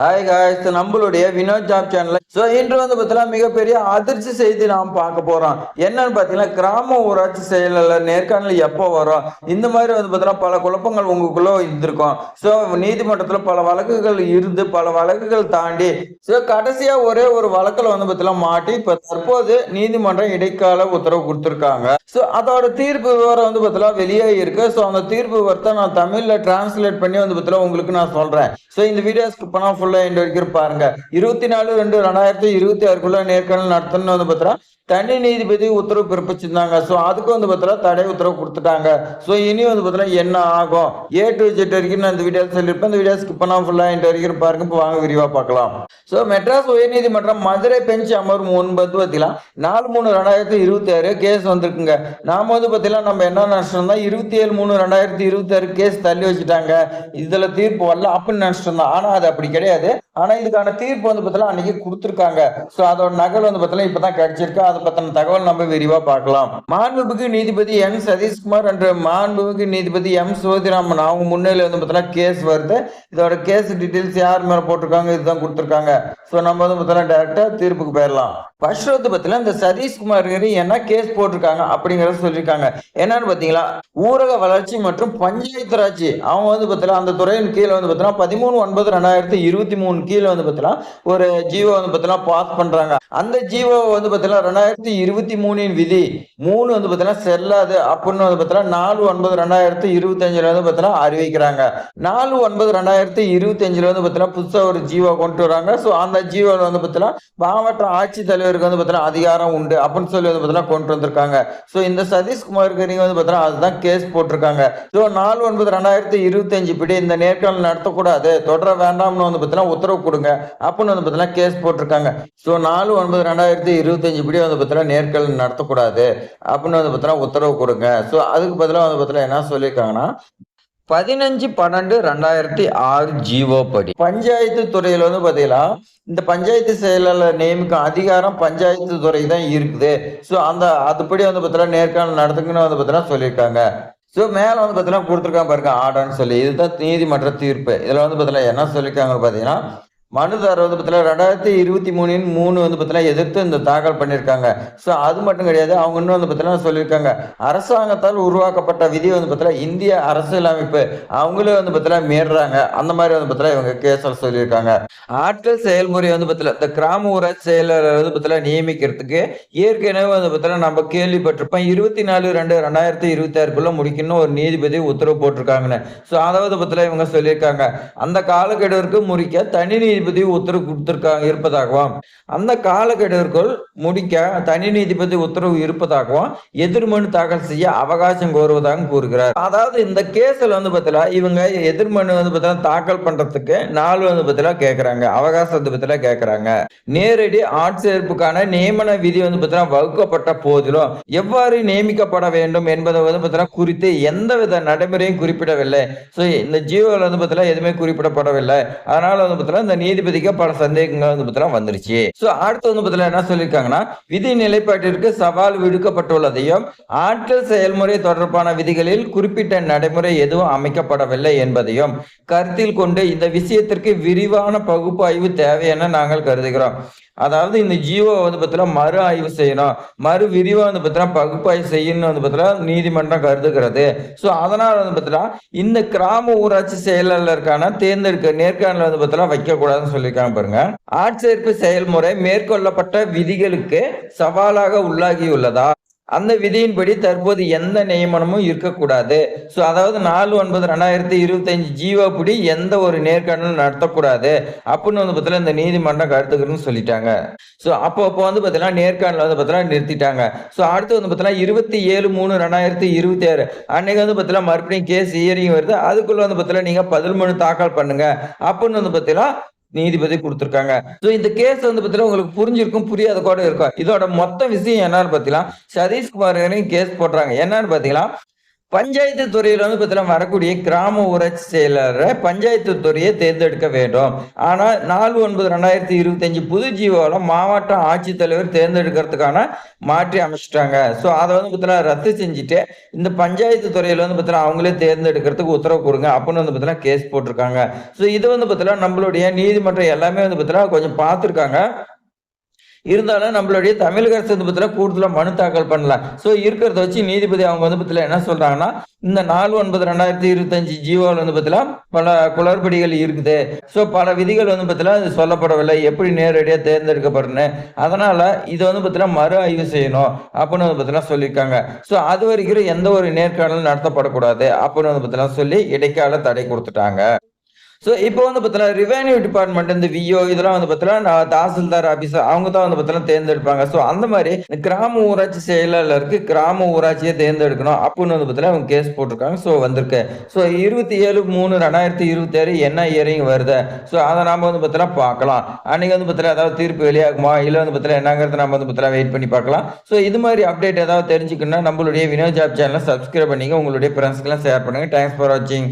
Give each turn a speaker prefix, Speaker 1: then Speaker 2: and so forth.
Speaker 1: Hi guys, நம்மளுடைய Vinod job channel. So இன்று வந்து பார்த்தீங்கன்னா மிகப்பெரிய அதிர்ச்சி செய்தி நாம் பார்க்க போறோம். என்னன்னு பார்த்தீங்கன்னா, கிராம ஊராட்சி செயலாளர் நேர்காணல் எப்போ வரும், இந்த மாதிரி வந்து பார்த்தீங்கன்னா பல குழப்பங்கள் உங்களுக்குள்ள இருந்திருக்கும். ஸோ நீதிமன்றத்தில் பல வழக்குகள் இருந்து பல வழக்குகள் தாண்டி ஸோ கடைசியா ஒரே ஒரு வழக்கில் வந்து பார்த்தீங்கன்னா மாட்டி இப்போ தற்போது நீதிமன்றம் இடைக்கால உத்தரவு கொடுத்துருக்காங்க. ஸோ அதோட தீர்ப்பு விவரம் வந்து பார்த்தீங்கன்னா வெளியே இருக்கு. ஸோ அந்த தீர்ப்பு விவரத்தை நான் தமிழ்ல டிரான்ஸ்லேட் பண்ணி வந்து பார்த்தீங்கன்னா உங்களுக்கு நான் சொல்றேன். ஸோ இந்த வீடியோ ஸ்கிப் பண்ணா ஃபுல்லா இந்த வரைக்கும் பாருங்க. 24/2/2026 நேர்காணல் நடத்தணும்னு வந்து பார்த்தீங்கன்னா தனி நீதிபதி உத்தரவு பிறப்பிச்சிருந்தாங்க. ஸோ அதுக்கு வந்து பார்த்தீங்கன்னா தடை உத்தரவு கொடுத்துட்டாங்க. ஸோ இனி வந்து பார்த்தீங்கன்னா என்ன ஆகும் A to Z வரைக்கும் நான் இந்த வீடியோ சொல்லியிருப்பேன். இந்த வீடியோ ஸ்கிப் பண்ணா ஃபுல்லா இந்த வரைக்கும் பாருங்க. இப்போ வாங்க விரிவா பார்க்கலாம். ஸோ மெட்ராஸ் உயர்நீதிமன்றம் மதுரை பெஞ்ச் அமர்வு முன்பு பார்த்தீங்கன்னா 4/3/2026 கேஸ் வந்திருக்குங்க. நாம வந்து பார்த்தீங்கன்னா நம்ம என்ன நினைச்சிருந்தா 27/3/2026 கேஸ் தள்ளி வச்சுட்டாங்க, இதுல தீர்ப்பு வரல அப்படின்னு நினைச்சிருந்தோம். ஆனா அது அப்படி கிடையாது. ஆனா இதுக்கான தீர்ப்பு வந்து பார்த்தீங்கன்னா அன்னைக்கு கொடுத்துருக்காங்க. ஸோ அதோட நகல் வந்து பார்த்தீங்கன்னா இப்பதான் கிடைச்சிருக்கு. அதை பத்தின தகவல் நம்ம விரிவா பார்க்கலாம். மாண்புமிகு நீதிபதி N சதீஷ்குமார் என்ற மாண்புமிகு நீதிபதி M சோதிராமன் அவங்க முன்னிலையில் வந்து பார்த்தீங்கன்னா கேஸ் வருது. இதோட கேஸ் டீடைல்ஸ் யார் மேல போட்டிருக்காங்க இதுதான் கொடுத்துருக்காங்க. ஸோ நம்ம வந்து பார்த்தீங்கன்னா டைரக்டா தீர்ப்புக்கு போயிடலாம். ஃபர்ஸ்ட் வந்து பார்த்தீங்கன்னா இந்த சதீஷ்குமார் என்ன கேஸ் போட்டிருக்காங்க அப்படிங்கறத சொல்லியிருக்காங்க. என்னன்னு பார்த்தீங்களா, ஊரக வளர்ச்சி மற்றும் பஞ்சாயத்து ராஜ் அவங்க வந்து பார்த்தீங்கன்னா அந்த துறையின் கீழே வந்து பார்த்தீங்கன்னா 13/9/2023 கீழே வந்து பார்த்தீங்கன்னா ஒரு ஜீவோ வந்து பார்த்தீங்கன்னா பாஸ் பண்றாங்க. அந்த ஜீவோ வந்து பார்த்தீங்கன்னா 2023 விதி 3 வந்து பார்த்தீங்கன்னா செல்லாது அப்படின்னு வந்து பார்த்தீங்கன்னா 4/9/2025 வந்து பார்த்தீங்கன்னா அறிவிக்கிறாங்க. 4/9/2025 வந்து பார்த்தீங்கன்னா புதுசா ஒரு ஜீவோ கொண்டு வராங்க. ஸோ அந்த ஜீவோ வந்து பார்த்தீங்கன்னா மாவட்ட ஆட்சித்தலைவருக்கு வந்து பார்த்தீங்கன்னா அதிகாரம் உண்டு அப்படின்னு சொல்லி வந்து பார்த்தீங்கன்னா கொண்டு வந்திருக்காங்க. ஸோ இந்த சதீஷ்குமாருக்கு நீங்க வந்து பார்த்தீங்கன்னா அதுதான் கேஸ் போட்டிருக்காங்க. ஸோ 4/9/2025 படி இந்த நேர்காணல் நடத்தக்கூடாது, தொடர வேண்டாம்னு வந்து பார்த்தீங்கன்னா உத்தரவு கொடுங்க அப்படின்னு வந்து பார்த்தீங்கன்னா கேஸ் போட்டிருக்காங்க. ஸோ 4/9/2025 படி வந்து பார்த்தீங்கன்னா நேர்காணல் நடத்தக்கூடாது அப்படின்னு வந்து பார்த்தீங்கன்னா உத்தரவு கொடுங்க. ஸோ அதுக்கு பதிலாக வந்து பார்த்தீங்கன்னா என்ன சொல்லியிருக்காங்கன்னா 15/12/2006 ஜீவோ படி பஞ்சாயத்து துறையில வந்து பாத்தீங்கன்னா இந்த பஞ்சாயத்து செயலாளர் நியமிக்க அதிகாரம் பஞ்சாயத்து துறை தான் இருக்குது. ஸோ அந்த அதுபடி வந்து பார்த்தீங்கன்னா நேர்காணல் நடத்துக்குன்னு வந்து பார்த்தீங்கன்னா சொல்லியிருக்காங்க. ஸோ மேல வந்து பார்த்தீங்கன்னா கொடுத்துருக்காங்க பாருங்க ஆர்டர்னு சொல்லி, இதுதான் நீதிமன்ற தீர்ப்பு. இதுல வந்து பார்த்தீங்கன்னா என்ன சொல்லியிருக்காங்க பார்த்தீங்கன்னா மனுதாரர் வந்து பார்த்தீங்கன்னா 2023 வந்து பார்த்தீங்கன்னா எதிர்த்து இந்த தாக்கல் பண்ணியிருக்காங்க. ஸோ அது மட்டும் கிடையாது, அவங்க இன்னும் வந்து பார்த்தீங்கன்னா சொல்லியிருக்காங்க அரசாங்கத்தால் உருவாக்கப்பட்ட விதி வந்து பார்த்தீங்கன்னா இந்திய அரசியலமைப்பு அவங்களே வந்து பார்த்தீங்கன்னா மீறுறாங்க. அந்த மாதிரி வந்து பார்த்தீங்கன்னா இவங்க கேஸில் சொல்லியிருக்காங்க. ஆட்கள் செயல்முறை வந்து பார்த்தீங்கன்னா இந்த கிராம ஊராட்சி செயலரை வந்து பார்த்தீங்கன்னா நியமிக்கிறதுக்கு ஏற்கனவே வந்து பார்த்தீங்கன்னா நம்ம கேள்விப்பட்டிருப்போம் 24/2/2026 முடிக்கணும் ஒரு நீதிபதி உத்தரவு போட்டிருக்காங்கன்னு. ஸோ அதாவது பார்த்தீங்கன்னா இவங்க சொல்லியிருக்காங்க அந்த காலக்கெடுவிற்கு முடிக்க தனி நீதிபதி உத்தரவு கொடுத்திருக்காங்க இருப்பதாகவும், அந்த காலக்கெடுவிற்குள் முடிக்க தனி நீதிபதி உத்தரவு இருப்பதாகவும் எதிர்மனு தாக்கல் செய்ய அவகாசம் கோருவதாக கூறுகிறார். அதாவது இந்த கேஸ்ல வந்து பார்த்தீங்கன்னா இவங்க எதிர்மனு வந்து பார்த்தீங்கன்னா தாக்கல் பண்றதுக்கு நாள் வந்து பார்த்தீங்கன்னா கேட்கறாங்க, அவகாசத்தை பத்திலாம் கேட்கறாங்க. நேரடி ஆட்சேர்ப்புக்கான நியமன விதி வந்து பார்த்தீங்கன்னா வகுக்கப்பட்ட போதிலும் எவ்வாறு நியமிக்கப்பட வேண்டும் என்பதை வந்து பார்த்தீங்கன்னா குறித்து எந்தவித நடைமுறையும் குறிப்பிடவில்லை. ஸோ இந்த ஜியோவில் வந்து பார்த்தீங்கன்னா எதுவுமே குறிப்பிடப்படவில்லை. அதனால வந்து பார்த்தீங்கன்னா இந்த நீதிபதிக்கு பல சந்தேகங்கள் வந்து பார்த்தீங்கன்னா வந்துருச்சு. ஸோ அடுத்து வந்து பார்த்தீங்கன்னா என்ன சொல்லியிருக்காங்கன்னா விதி நிலைப்பாட்டிற்கு சவால் விடுக்கப்பட்டுள்ளதையும் ஆட்கள் செயல்முறை தொடர்பான விதிகளில் குறிப்பிட்ட நடைமுறை எதுவும் அமைக்கப்படவில்லை என்பதையும் கருத்தில் கொண்டு இந்த விஷயத்திற்கு விரிவான பகுப்பாய்வு தேவை என நாங்கள் கருதுகிறோம். அதாவது இந்த ஜியோ வந்து பார்த்தீங்கன்னா மறு ஆய்வு செய்யணும், மறு விரிவா வந்து பார்த்தீங்கன்னா பகுப்பாய்வு செய்யணும் வந்து பார்த்தீங்கன்னா நீதிமன்றம் கருதுகிறது. ஸோ அதனால வந்து பார்த்தீங்கன்னா இந்த கிராம ஊராட்சி செயலாளருக்கான தேர்ந்தெடுக்க நேர்காணல் வந்து பார்த்தீங்கன்னா வைக்கக்கூடாதுன்னு சொல்லியிருக்காங்க பாருங்க. ஆட்சேர்ப்பு செயல்முறை மேற்கொள்ளப்பட்ட விதிகளுக்கு சவாலாக உள்ளாகியுள்ளதா, அந்த விதியின்படி தற்போது எந்த நியமனமும் இருக்கக்கூடாது. ஸோ அதாவது 4/9/2025 ஜீவோப்படி எந்த ஒரு நேர்காணலும் நடத்தக்கூடாது அப்படின்னு வந்து பார்த்தீங்கன்னா இந்த நீதிமன்றம் கருத்துக்கணும்னு சொல்லிட்டாங்க. ஸோ அப்போ வந்து பார்த்தீங்கன்னா நேர்காணல் வந்து பார்த்தீங்கன்னா நிறுத்திட்டாங்க. ஸோ அடுத்து வந்து பார்த்தீங்கன்னா 27/3/2026 அன்னைக்கு வந்து பார்த்தீங்கன்னா மறுபடியும் கேஸ் ஹியரிங் வருது. அதுக்குள்ள வந்து பார்த்தீங்கன்னா நீங்க பதில் மனு தாக்கல் பண்ணுங்க அப்படின்னு வந்து பார்த்தீங்கன்னா நீதிபதி கொடுத்திருக்காங்க. ஸோ இந்த கேஸ் வந்து பார்த்தீங்கன்னா உங்களுக்கு புரிஞ்சிருக்கும், புரியாத கூட இருக்கும். இதோட மொத்த விஷயம் என்னன்னு பார்த்தீங்கன்னா சதீஷ்குமார் கேஸ் போடுறாங்க. என்னன்னு பார்த்தீங்கன்னா பஞ்சாயத்து துறையில வந்து பார்த்தீங்கன்னா, வரக்கூடிய கிராம ஊராட்சி செயலர பஞ்சாயத்து துறையே தேர்ந்தெடுக்க வேண்டும். ஆனா 4/9/2025 புது ஜீவோல மாவட்ட ஆட்சித்தலைவர் தேர்ந்தெடுக்கிறதுக்கான மாற்றி அமைச்சுட்டாங்க. ஸோ அத வந்து பார்த்தீங்கன்னா, ரத்து செஞ்சுட்டு, இந்த பஞ்சாயத்து துறையில வந்து பார்த்தீங்கன்னா, அவங்களே தேர்ந்தெடுக்கிறதுக்கு உத்தரவு குடுங்க. அப்படின்னு வந்து பார்த்தீங்கன்னா, கேஸ் போட்டுருக்காங்க. ஸோ இது வந்து பார்த்தீங்கன்னா, நம்மளுடைய நீதிமன்றம் எல்லாமே வந்து பார்த்தீங்கன்னா, கொஞ்சம் பார்த்துருக்காங்க. இருந்தாலும் நம்மளுடைய தமிழக அரசு வந்து பார்த்தீங்கன்னா, கூடுதலா மனு தாக்கல் பண்ணல. ஸோ இருக்கிறத வச்சு நீதிபதி அவங்க வந்து பார்த்தீங்கன்னா என்ன சொல்றாங்கன்னா, இந்த 4/9/2025 ஜீவோல வந்து பார்த்தீங்கன்னா, பல குளறுபடிகள் இருக்குது. ஸோ பல விதிகள் வந்து பார்த்தீங்கன்னா, இது சொல்லப்படவில்லை. எப்படி நேரடியா தேர்ந்தெடுக்கப்படணும். அதனால இத வந்து பார்த்தீங்கன்னா, மறு ஆய்வு செய்யணும். அப்படின்னு வந்து பார்த்தீங்கன்னா சொல்லியிருக்காங்க. ஸோ அதுவரைக்கும் எந்த ஒரு நேர்காணலும் நடத்தப்படக்கூடாது. அப்படின்னு வந்து பார்த்தீங்கன்னா சொல்லி இடைக்கால தடை குடுத்துட்டாங்க. ஸோ இப்போ வந்து பார்த்தீங்கன்னா, ரெவென்யூ டிபார்ட்மெண்ட் இந்த விஓ இதெல்லாம் வந்து பார்த்தீங்கன்னா, தாசில்தார் ஆபீஸர் அவங்க தான் வந்து பார்த்தீங்கன்னா தேர்ந்தெடுப்பாங்க. ஸோ அந்த மாரி கிராம ஊராட்சி செயலாளருக்கு கிராம ஊராட்சிய தேர்ந்தெடுக்கணும் அப்படின்னு வந்து பார்த்தீங்கன்னா, அவங்க கேஸ் போட்டுருக்காங்க. ஸோ வந்திருக்கு. ஸோ 27/3/2026 என்ன ஹியரிங் வருது. ஸோ அத நாம வந்து பார்த்தீங்கன்னா பார்க்கலாம். அன்னைக்கு வந்து பார்த்தீங்கன்னா, ஏதாவது தீர்ப்பு வெளியாகுமா? இல்ல வந்து பார்த்தீங்கன்னா என்னங்கிறத நம்ம வந்து பார்த்தீங்கன்னா வெயிட் பண்ணி பார்க்கலாம். ஸோ இது மாரி அப்டேட் ஏதாவது தெரிஞ்சுக்கணும்னா நம்மளுடைய வினோ ஜாப் சேனல சப்ஸ்கிரைப் பண்ணிங்க. உங்களுடைய ஃபிரெண்ட்ஸ்க்குலாம் ஷேர் பண்ணுங்க. தேங்க்ஸ் ஃபார் வாட்சிங்.